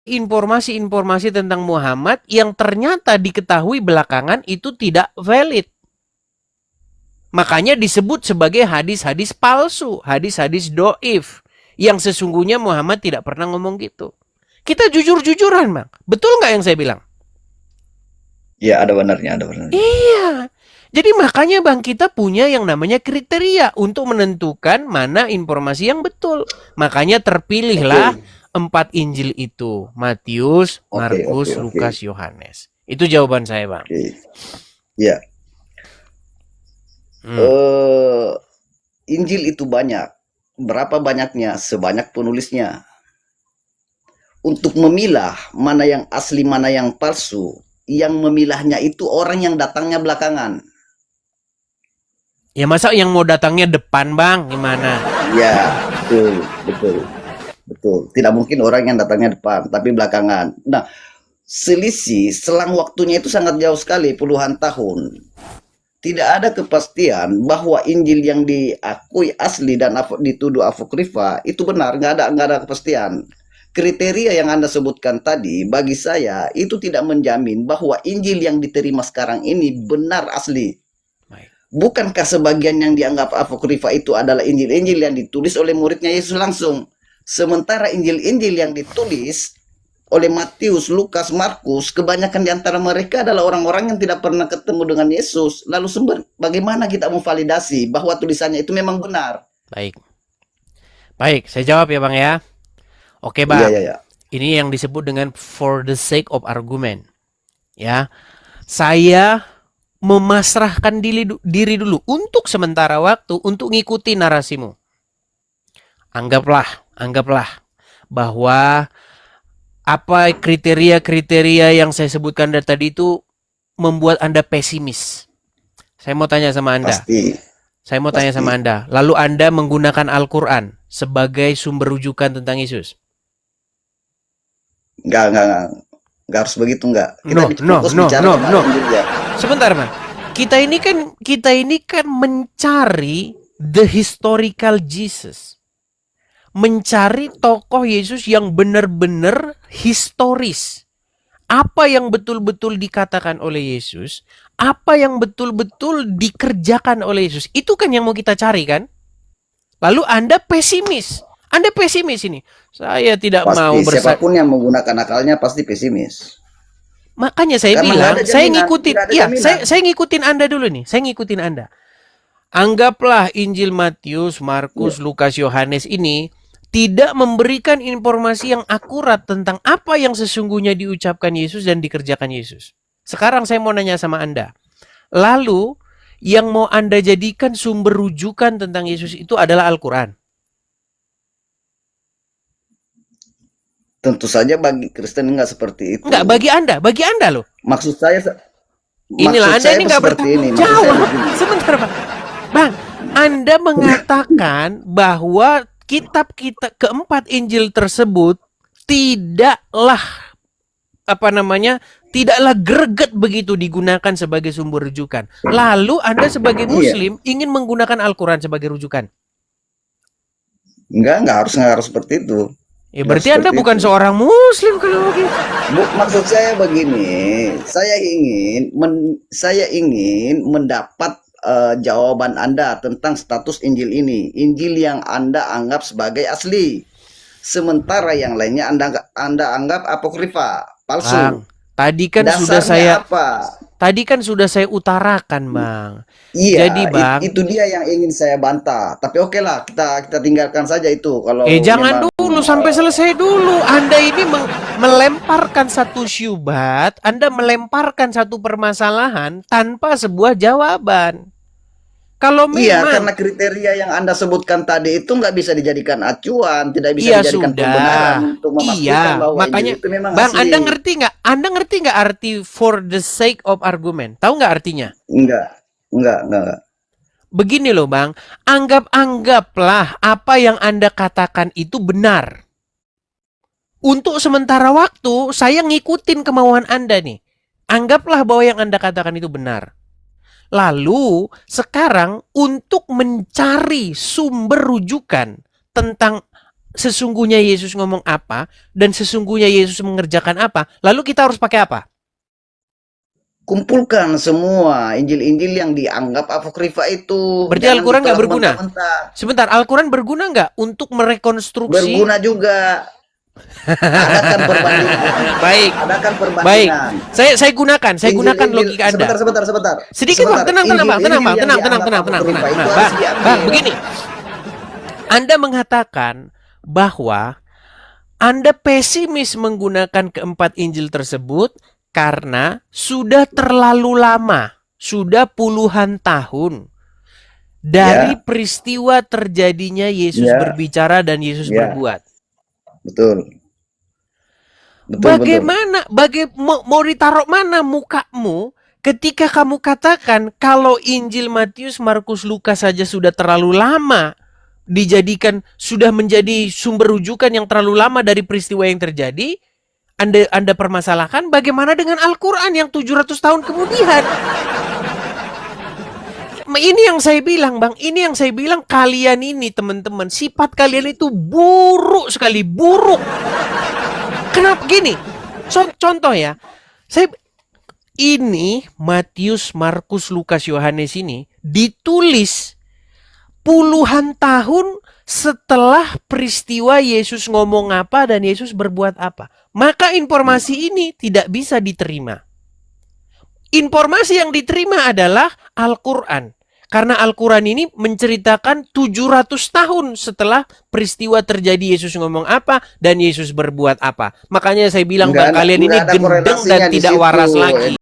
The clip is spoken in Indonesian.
informasi-informasi tentang Muhammad yang ternyata diketahui belakangan itu tidak valid. Makanya disebut sebagai hadis-hadis palsu, hadis-hadis doif. Yang sesungguhnya Muhammad tidak pernah ngomong gitu. Kita jujur-jujuran, Bang. Betul nggak yang saya bilang? Ya, ada benarnya, ada benarnya. Iya. Jadi makanya Bang, kita punya yang namanya kriteria untuk menentukan mana informasi yang betul. Makanya terpilihlah Oke, 4 Injil itu. Matius, oke, oke, Markus, oke, Lukas, Yohanes. Itu jawaban saya, Bang. oke. Ya, Hmm. eh Injil itu banyak. Berapa banyaknya? Sebanyak penulisnya. Untuk memilah mana yang asli, mana yang palsu, yang memilahnya itu orang yang datangnya belakangan. Ya masa yang mau datangnya depan, Bang? Gimana? Ya, betul, betul, betul. Tidak mungkin orang yang datangnya depan, tapi belakangan. Nah, selisih selang waktunya itu sangat jauh sekali, puluhan tahun. Tidak ada kepastian bahwa Injil yang diakui asli dan dituduh apokrifa itu benar, nggak ada kepastian. Kriteria yang Anda sebutkan tadi, bagi saya itu tidak menjamin bahwa Injil yang diterima sekarang ini benar asli. Baik. Bukankah sebagian yang dianggap apokrifa itu adalah Injil-Injil yang ditulis oleh muridnya Yesus langsung? Sementara Injil-Injil yang ditulis oleh Matius, Lukas, Markus, kebanyakan di antara mereka adalah orang-orang yang tidak pernah ketemu dengan Yesus. Lalu bagaimana kita memvalidasi bahwa tulisannya itu memang benar? Baik. Baik, saya jawab ya, Bang ya. Oke, Iya, Bang. iya, iya. Ini yang disebut dengan for the sake of argument. Ya. Saya memasrahkan diri dulu untuk sementara waktu untuk ngikuti narasimu. Anggaplah bahwa apa kriteria-kriteria yang saya sebutkan dari tadi itu membuat Anda pesimis. Saya mau tanya sama Anda. Pasti, Saya mau tanya pasti. sama Anda. Lalu Anda menggunakan Al-Quran sebagai sumber rujukan tentang Yesus? Enggak harus begitu, enggak. Kita fokus bicara tentang No. Injil ya. Sebentar, Bang. Kita ini kan mencari the historical Jesus. Mencari tokoh Yesus yang benar-benar historis. Apa yang betul-betul dikatakan oleh Yesus, apa yang betul-betul dikerjakan oleh Yesus. Itu kan yang mau kita cari kan? Lalu Anda pesimis. Anda pesimis ini. Saya tidak Pasti, mau bersa. siapapun yang menggunakan akalnya pasti pesimis. Makanya saya Karena nggak ada bilang, saya jaminan, ngikutin. nggak ada Ya, jaminan. saya ngikutin Anda dulu nih. Saya ngikutin Anda. Anggaplah Injil Matius, Ya. Markus, Lukas, Yohanes ini tidak memberikan informasi yang akurat tentang apa yang sesungguhnya diucapkan Yesus dan dikerjakan Yesus. Sekarang saya mau nanya sama Anda. Lalu, yang mau Anda jadikan sumber rujukan tentang Yesus itu adalah Al-Quran. Tentu saja bagi Kristen nggak seperti Enggak, itu. bagi Anda loh. Maksud saya Inilah maksud Anda saya ini nggak seperti ini. bertanggung Maksud saya jawab. begini. Sebentar, Bang. Bang, Anda mengatakan bahwa kitab kita keempat Injil tersebut tidaklah tidaklah greget begitu digunakan sebagai sumber rujukan. Lalu Anda sebagai Iya, Muslim ingin menggunakan Al-Quran sebagai rujukan. nggak harus seperti itu. Ya Nggak harus berarti Anda seperti bukan itu. seorang Muslim kalau begitu. Maksud saya begini, saya ingin mendapat jawaban Anda tentang status Injil ini. Injil yang Anda anggap sebagai asli. Sementara yang lainnya Anda anggap apokrifa, palsu. Bang, tadi kan sudah saya Dasarnya apa? tadi kan sudah saya utarakan, Bang. Jadi, Iya, Bang, itu dia yang ingin saya bantah. Tapi oke lah, kita tinggalkan saja itu kalau jangan memang dulu sampai selesai dulu. Anda ini melemparkan satu syubhat, Anda melemparkan satu permasalahan tanpa sebuah jawaban. Kalau iya, memang karena kriteria yang Anda sebutkan tadi itu nggak bisa dijadikan acuan, tidak bisa iya dijadikan pembenaran sudah, untuk memastikan iya, bahwa Injil makanya itu memang Bang, Anda asli. ngerti nggak? Anda ngerti nggak arti for the sake of argument? Tahu nggak artinya? Enggak, enggak. Begini loh Bang, anggaplah apa yang Anda katakan itu benar. Untuk sementara waktu, saya ngikutin kemauan Anda nih. Anggaplah bahwa yang Anda katakan itu benar. Lalu, sekarang untuk mencari sumber rujukan tentang sesungguhnya Yesus ngomong apa dan sesungguhnya Yesus mengerjakan apa, lalu kita harus pakai apa? Kumpulkan semua Injil-Injil yang dianggap apokrifa itu. Berarti Jangan Al-Quran nggak ditolak berguna? mentah-mentah. Sebentar, Al-Quran berguna nggak untuk merekonstruksi? Berguna juga. Adakan perbandingan. Baik, Adakan baik. perbandingan. Saya gunakan Injil-Injil- logika Anda. Sebentar. Sedikit bang, tenang bang, Injil-Injil yang tenang. dianggap apokrifa itu harus Bang, diambil. begini. Anda mengatakan bahwa Anda pesimis menggunakan keempat Injil tersebut karena sudah terlalu lama, sudah puluhan tahun dari peristiwa terjadinya Yesus Ya. berbicara dan Yesus Ya. berbuat. Betul. Bagaimana, mau ditaruh mana mukamu ketika kamu katakan kalau Injil Matius, Markus, Lukas saja sudah terlalu lama dijadikan, sudah menjadi sumber rujukan yang terlalu lama dari peristiwa yang terjadi, Anda permasalahkan bagaimana dengan Al-Quran yang 700 tahun kemudian? Ini yang saya bilang bang, ini yang saya bilang, kalian ini teman-teman, sifat kalian itu buruk sekali, buruk. Kenapa gini? Contoh ya, ini Matius, Markus, Lukas, Yohanes ini ditulis puluhan tahun setelah peristiwa Yesus ngomong apa dan Yesus berbuat apa. Maka informasi ini tidak bisa diterima. Informasi yang diterima adalah Al-Quran. Karena Al-Quran ini menceritakan 700 tahun setelah peristiwa terjadi Yesus ngomong apa dan Yesus berbuat apa. Makanya saya bilang bang, kalian ini gendeng dan tidak waras lagi.